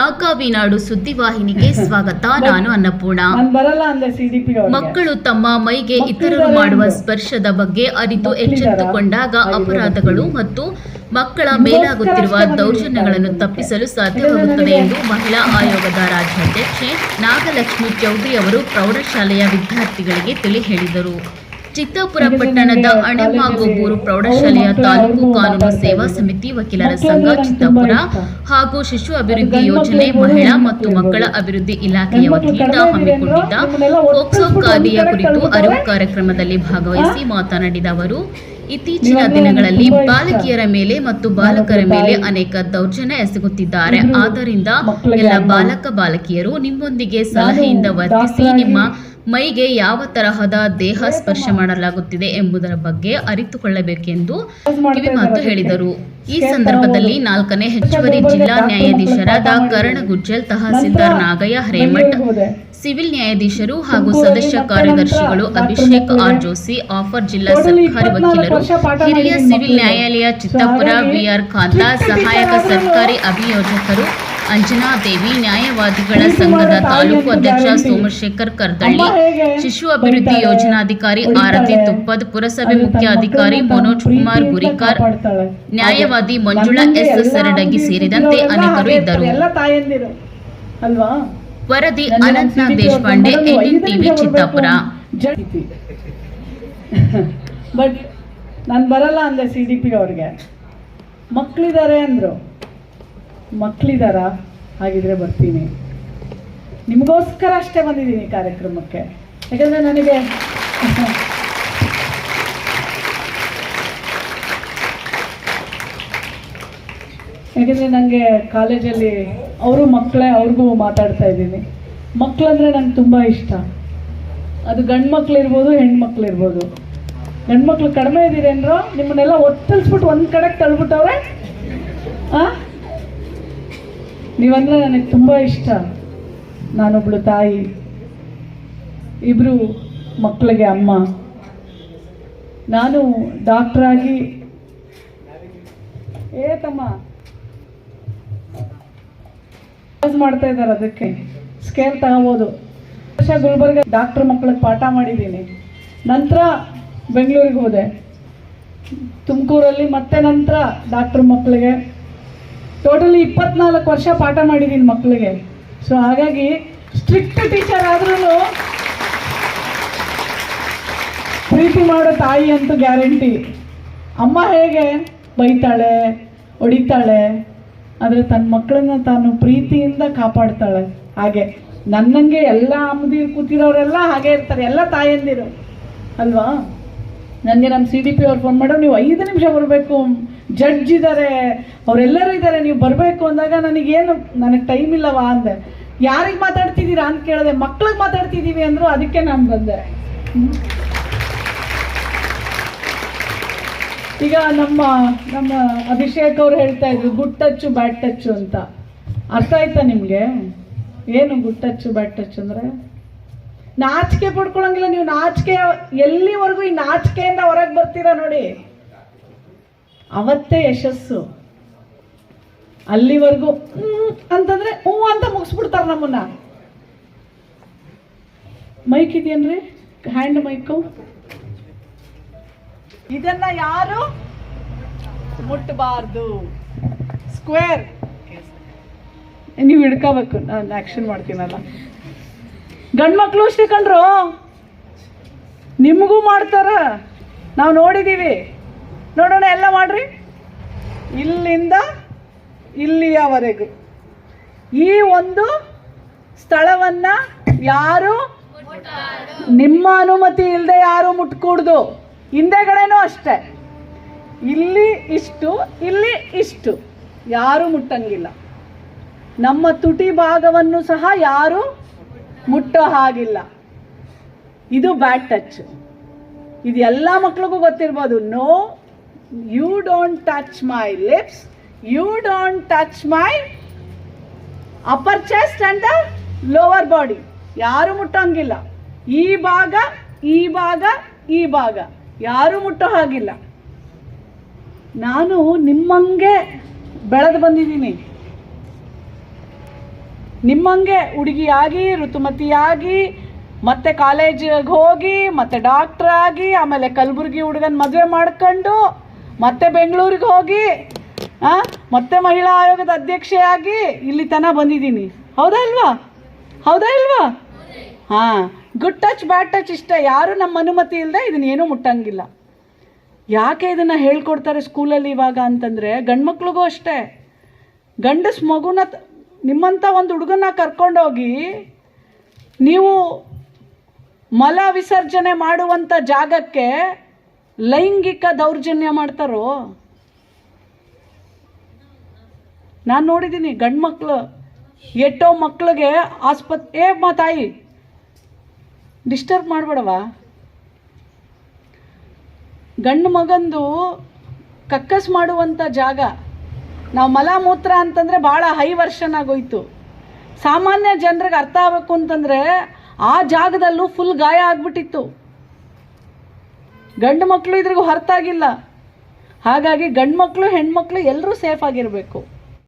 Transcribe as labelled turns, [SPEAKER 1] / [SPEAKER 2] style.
[SPEAKER 1] ನಾಗಾವಿನಾಡು ಸುದ್ದಿವಾಹಿನಿಗೆ ಸ್ವಾಗತ. ನಾನು ಅನ್ನಪೂರ್ಣ. ಮಕ್ಕಳು ತಮ್ಮ ಮೈಗೆ ಇತರರು ಮಾಡುವ ಸ್ಪರ್ಶದ ಬಗ್ಗೆ ಅರಿತು ಎಚ್ಚೆತ್ತುಕೊಂಡಾಗ ಅಪರಾಧಗಳು ಮತ್ತು ಮಕ್ಕಳ ಮೇಲಾಗುತ್ತಿರುವ ದೌರ್ಜನ್ಯಗಳನ್ನು ತಪ್ಪಿಸಲು ಸಾಧ್ಯವಾಗುತ್ತದೆ ಎಂದು ಮಹಿಳಾ ಆಯೋಗದ ರಾಜ್ಯಾಧ್ಯಕ್ಷೆ ನಾಗಲಕ್ಷ್ಮಿ ಚೌಧರಿ ಅವರು ಪ್ರೌಢಶಾಲೆಯ ವಿದ್ಯಾರ್ಥಿಗಳಿಗೆ ತಿಳಿ ಹೇಳಿದರು. ಚಿತ್ತಾಪುರ ಪಟ್ಟಣದ ಅಣೆಮಾಗೋಬೂರು ಪ್ರೌಢಶಾಲೆಯ ತಾಲೂಕು ಕಾನೂನು ಸೇವಾ ಸಮಿತಿ ವಕೀಲರ ಸಂಘ ಚಿತ್ತಾಪುರ ಹಾಗೂ ಶಿಶು ಅಭಿವೃದ್ಧಿ ಯೋಜನೆ, ಮಹಿಳಾ ಮತ್ತು ಮಕ್ಕಳ ಅಭಿವೃದ್ಧಿ ಇಲಾಖೆಯ ವತಿಯಿಂದ ಹಮ್ಮಿಕೊಂಡಿದ್ದ ಪೋಕ್ಸೋ ಕಾಯ್ದೆಯ ಕುರಿತು ಅರಿವು ಕಾರ್ಯಕ್ರಮದಲ್ಲಿ ಭಾಗವಹಿಸಿ ಮಾತನಾಡಿದ ಅವರು, ಇತ್ತೀಚಿನ ದಿನಗಳಲ್ಲಿ ಬಾಲಕಿಯರ ಮೇಲೆ ಮತ್ತು ಬಾಲಕರ ಮೇಲೆ ಅನೇಕ ದೌರ್ಜನ್ಯ ಎಸಗುತ್ತಿದ್ದಾರೆ. ಆದ್ದರಿಂದ ಎಲ್ಲ ಬಾಲಕ ಬಾಲಕಿಯರು ನಿಮ್ಮೊಂದಿಗೆ ಸಲಹೆಯಿಂದ ವರ್ತಿಸಿ ನಿಮ್ಮ ಮೈಗೆ ಯಾವ ತರಹದ ದೇಹ ಸ್ಪರ್ಶ ಮಾಡಲಾಗುತ್ತಿದೆ ಎಂಬುದರ ಬಗ್ಗೆ ಅರಿತುಕೊಳ್ಳಬೇಕೆಂದು ಕಿವಿಮಾತು ಹೇಳಿದರು. ಈ ಸಂದರ್ಭದಲ್ಲಿ 4ನೇ ಹೆಚ್ಚುವರಿ ಜಿಲ್ಲಾ ನ್ಯಾಯಾಧೀಶರಾದ ಕರಣ ಗುಜ್ಜಲ್, ತಹಸೀಲ್ದಾರ್ ನಾಗಯ್ಯ ಹರೇಮಠ್, ಸಿವಿಲ್ ನ್ಯಾಯಾಧೀಶರು ಹಾಗೂ ಸದಸ್ಯ ಕಾರ್ಯದರ್ಶಿಗಳು ಅಭಿಷೇಕ್ ಆರ್ ಜೋಶಿ, ಆಫರ್ ಜಿಲ್ಲಾ ಸರ್ಕಾರಿ ವಕೀಲರು, ಹಿರಿಯ ಸಿವಿಲ್ ನ್ಯಾಯಾಲಯ ಚಿತ್ತಾಪುರ ವಿಆರ್ ಖಾಂತಾ, ಸಹಾಯಕ ಸರ್ಕಾರಿ ಅಭಿಯೋಜಕರು ಅಂಜನಾ ದೇವಿ, ನ್ಯಾಯವಾದಿಗಳ ಸಂಘದ ತಾಲೂಕು ಅಧ್ಯಕ್ಷ ಸೋಮಶೇಖರ್ ಕರ್ದಳ್ಳಿ, ಶಿಶು ಅಭಿವೃದ್ಧಿ ಯೋಜನಾಧಿಕಾರಿ ಆರತಿ ತುಪ್ಪದ್, ಪುರಸಭೆ ಮುಖ್ಯಾಧಿಕಾರಿ ಮನೋಜ್ ಕುಮಾರ್ ಗುರಿಕಾರ್, ನ್ಯಾಯವಾದಿ ಮಂಜುಳಾ ಎಸ್ ಸರಡಗಿ ಸೇರಿದಂತೆ ಅನೇಕರು ಇದ್ದರು. ವರದಿ ಅನಂತನಾಗ್ ದೇಶಪಾಂಡೆ, NNTV ಚಿತ್ತಾಪುರ.
[SPEAKER 2] ಬಟ್ ನಾನು ಬರಲ್ಲ ಅಂದೆ CDP ಅವ್ರಿಗೆ. ಮಕ್ಕಳಿದ್ದಾರೆ ಅಂದರು. ಮಕ್ಕಳಿದಾರ? ಹಾಗಿದ್ರೆ ಬರ್ತೀನಿ. ನಿಮಗೋಸ್ಕರ ಅಷ್ಟೇ ಬಂದಿದ್ದೀನಿ ಕಾರ್ಯಕ್ರಮಕ್ಕೆ. ಯಾಕಂದರೆ ನನಗೆ ನನಗೆ ಕಾಲೇಜಲ್ಲಿ ಅವರು ಮಕ್ಕಳೇ, ಅವ್ರಿಗೂ ಮಾತಾಡ್ತಾ ಇದ್ದೀನಿ. ಮಕ್ಕಳಂದರೆ ನಂಗೆ ತುಂಬ ಇಷ್ಟ. ಅದು ಗಂಡು ಮಕ್ಕಳಿರ್ಬೋದು, ಹೆಣ್ಮಕ್ಳಿರ್ಬೋದು. ಗಂಡು ಮಕ್ಕಳು ಕಡಿಮೆ ಇದ್ದೀರೇನ್ರೋ, ನಿಮ್ಮನ್ನೆಲ್ಲ ಒತ್ತಲ್ಸ್ಬಿಟ್ಟು ಒಂದು ಕಡೆಗೆ ತಳ್ಬಿಟ್ಟವ್ರೆ. ನೀವಂದರೆ ನನಗೆ ತುಂಬ ಇಷ್ಟ. ನಾನೊಬ್ಳು ತಾಯಿ, ಇಬ್ಬರು ಮಕ್ಕಳಿಗೆ ಅಮ್ಮ. ನಾನು ಡಾಕ್ಟ್ರಾಗಿ ತಮ್ಮ ಮಾಡ್ತಾ ಇದ್ದಾರೆ. ಅದಕ್ಕೆ ಸ್ಕೇಲ್ ತಗೋಬೋದು. ಗುಲ್ಬರ್ಗ ಡಾಕ್ಟ್ರ್ ಮಕ್ಕಳಿಗೆ ಪಾಠ ಮಾಡಿದ್ದೀನಿ. ನಂತರ ಬೆಂಗಳೂರಿಗೆ ಹೋದೆ, ತುಮಕೂರಲ್ಲಿ, ಮತ್ತೆ ನಂತರ ಡಾಕ್ಟ್ರ್ ಮಕ್ಕಳಿಗೆ ಟೋಟಲಿ 24 ವರ್ಷ ಪಾಠ ಮಾಡಿದ್ದೀನಿ ಮಕ್ಕಳಿಗೆ. ಸೊ ಹಾಗಾಗಿ ಸ್ಟ್ರಿಕ್ಟ್ ಟೀಚರ್ ಆದ್ರೂ ಪ್ರೀತಿ ಮಾಡೋ ತಾಯಿ ಅಂತೂ ಗ್ಯಾರಂಟಿ. ಅಮ್ಮ ಹೇಗೆ ಬೈತಾಳೆ, ಹೊಡಿತಾಳೆ, ಆದರೆ ತನ್ನ ಮಕ್ಕಳನ್ನ ತಾನು ಪ್ರೀತಿಯಿಂದ ಕಾಪಾಡ್ತಾಳೆ. ಹಾಗೆ ನನ್ನಂಗೆ ಎಲ್ಲ ಅಮ್ಮದಿರು ಕೂತಿರೋರೆಲ್ಲ ಹಾಗೆ ಇರ್ತಾರೆ, ಎಲ್ಲ ತಾಯಂದಿರು ಅಲ್ವಾ. ನನಗೆ ನಮ್ಮ CDP ಅವ್ರು ಫೋನ್ ಮಾಡೋ, ನೀವು 5 ನಿಮಿಷ ಬರಬೇಕು, ಜಡ್ಜ್ ಇದ್ದಾರೆ, ಅವರೆಲ್ಲರೂ ಇದ್ದಾರೆ, ನೀವು ಬರಬೇಕು ಅಂದಾಗ ನನಗೆ ಟೈಮ್ ಇಲ್ಲವಾ ಅಂದೆ. ಯಾರಿಗೆ ಮಾತಾಡ್ತಿದ್ದೀರಾ ಅಂತ ಕೇಳಿದೆ. ಮಕ್ಳಿಗೆ ಮಾತಾಡ್ತಿದ್ದೀವಿ ಅಂದರು. ಅದಕ್ಕೆ ನಾನು ಬಂದೆ. ಈಗ ನಮ್ಮ ಅಭಿಷೇಕ್ ಅವ್ರು ಹೇಳ್ತಾ ಇದ್ರು ಗುಡ್ ಟಚ್ಚು ಬ್ಯಾಡ್ ಟಚ್ಚು ಅಂತ. ಅರ್ಥ ಆಯ್ತಾ ನಿಮಗೆ? ಏನು ಗುಡ್ ಟಚ್ಚು ಬ್ಯಾಡ್ ಟಚ್ ಅಂದರೆ? ನಾಚಿಕೆ ಪಡ್ಕೊಳಂಗಿಲ್ಲ ನೀವು. ನಾಚಿಕೆ ಎಲ್ಲಿವರೆಗೂ ಈ ನಾಚಿಕೆಯಿಂದ ಹೊರಗೆ ಬರ್ತೀರಾ ನೋಡಿ, ಅವತ್ತೇ ಯಶಸ್ಸು. ಅಲ್ಲಿವರೆಗೂ ಅಂತಂದ್ರೆ ಅಂತ ಮುಗಿಸ್ಬಿಡ್ತಾರೆ ನಮ್ಮನ್ನ. ಮೈಕ್ ಇದೆಯನ್ರಿ, ಹ್ಯಾಂಡ್ ಮೈಕು, ಇದನ್ನ ಯಾರು ಮುಟ್ಟಬಾರ್ದು. ಸ್ಕ್ವೇರ್ ನೀವು ಹಿಡ್ಕೋಬೇಕು. ನಾನು ಆಕ್ಷನ್ ಮಾಡ್ತೀನಲ್ಲ. ಗಂಡು ಮಕ್ಕಳು ಅಷ್ಟೇ ಕಂಡ್ರು, ನಿಮಗೂ ಮಾಡ್ತಾರ, ನಾವು ನೋಡಿದ್ದೀವಿ. ನೋಡೋಣ, ಎಲ್ಲ ಮಾಡ್ರಿ. ಇಲ್ಲಿಂದ ಇಲ್ಲಿಯವರೆಗೂ ಈ ಒಂದು ಸ್ಥಳವನ್ನ ಯಾರು ನಿಮ್ಮ ಅನುಮತಿ ಇಲ್ಲದೆ ಯಾರು ಮುಟ್ಕೂಡ್ದು. ಹಿಂದೆಗಡೆನೂ ಅಷ್ಟೇ, ಇಲ್ಲಿ ಇಷ್ಟು, ಇಲ್ಲಿ ಇಷ್ಟು, ಯಾರು ಮುಟ್ಟಂಗಿಲ್ಲ. ನಮ್ಮ ತುಟಿ ಭಾಗವನ್ನು ಸಹ ಯಾರು ಮುಟ್ಟೋ ಹಾಗಿಲ್ಲ. ಇದು ಬ್ಯಾಡ್ ಟಚ್. ಇದು ಎಲ್ಲ ಮಕ್ಳಿಗೂ ಗೊತ್ತಿರ್ಬೋದು. No, you don't touch my lips, you don't touch my upper chest and the lower body. ಯಾರು ಮುಟ್ಟೋಂಗಿಲ್ಲ. ಈ ಭಾಗ, ಈ ಭಾಗ, ಈ ಭಾಗ ಯಾರು ಮುಟ್ಟೋ ಹಾಗಿಲ್ಲ. ನಾನು ನಿಮ್ಮಂಗೆ ಬೆಳೆದು ಬಂದಿದ್ದೀನಿ. ನಿಮ್ಮಂಗೆ ಹುಡುಗಿಯಾಗಿ ಋತುಮತಿಯಾಗಿ ಮತ್ತೆ ಕಾಲೇಜಿಗೆ ಹೋಗಿ ಮತ್ತೆ ಡಾಕ್ಟರ್ ಆಗಿ ಆಮೇಲೆ ಕಲಬುರ್ಗಿ ಹುಡುಗನ ಮದುವೆ ಮಾಡ್ಕೊಂಡು ಮತ್ತೆ ಬೆಂಗಳೂರಿಗೆ ಹೋಗಿ ಮತ್ತೆ ಮಹಿಳಾ ಆಯೋಗದ ಅಧ್ಯಕ್ಷೆಯಾಗಿ ಇಲ್ಲಿ ತನಕ ಬಂದಿದ್ದೀನಿ. ಹೌದಾ ಇಲ್ವಾ? ಹೌದಾ ಇಲ್ವಾ? ಹಾಂ, ಗುಡ್ ಟಚ್ ಬ್ಯಾಡ್ ಟಚ್ ಇಷ್ಟ. ಯಾರು ನಮ್ಮ ಅನುಮತಿ ಇಲ್ಲದೆ ಇದನ್ನೇನೂ ಮುಟ್ಟಂಗಿಲ್ಲ. ಯಾಕೆ ಇದನ್ನು ಹೇಳ್ಕೊಡ್ತಾರೆ ಸ್ಕೂಲಲ್ಲಿ ಇವಾಗ ಅಂತಂದರೆ, ಗಂಡು ಮಕ್ಳಿಗೂ ಅಷ್ಟೇ. ಗಂಡಸ್ ಮಗುನ ನಿಮ್ಮಂಥ ಒಂದು ಹುಡುಗನ ಕರ್ಕೊಂಡೋಗಿ ನೀವು ಮಲ ವಿಸರ್ಜನೆ ಮಾಡುವಂಥ ಜಾಗಕ್ಕೆ ಲೈಂಗಿಕ ದೌರ್ಜನ್ಯ ಮಾಡ್ತಾರೋ? ನಾನು ನೋಡಿದ್ದೀನಿ ಗಂಡು ಮಕ್ಕಳು ಎಷ್ಟೋ ಮಕ್ಕಳಿಗೆ ತಾಯಿ ಡಿಸ್ಟರ್ಬ್ ಮಾಡಬೇಡವಾ, ಗಂಡು ಮಗಂದು ಕಕ್ಕಸ್ ಮಾಡುವಂಥ ಜಾಗ. ನಾವು ಮಲಮೂತ್ರ ಅಂತಂದರೆ ಭಾಳ ಹೈ ವರ್ಷನ್ ಆಗೋಯ್ತು. ಸಾಮಾನ್ಯ ಜನರಿಗೆ ಅರ್ಥ ಆಗಬೇಕು ಅಂತಂದರೆ ಆ ಜಾಗದಲ್ಲೂ ಫುಲ್ ಗಾಯ ಆಗ್ಬಿಟ್ಟಿತ್ತು. ಗಂಡು ಮಕ್ಕಳು ಇದ್ರಿಗೂ ಹೊರತಾಗಿಲ್ಲ. ಹಾಗಾಗಿ ಗಂಡು ಮಕ್ಕಳು ಹೆಣ್ಮಕ್ಳು ಎಲ್ಲರೂ ಸೇಫ್ ಆಗಿರಬೇಕು.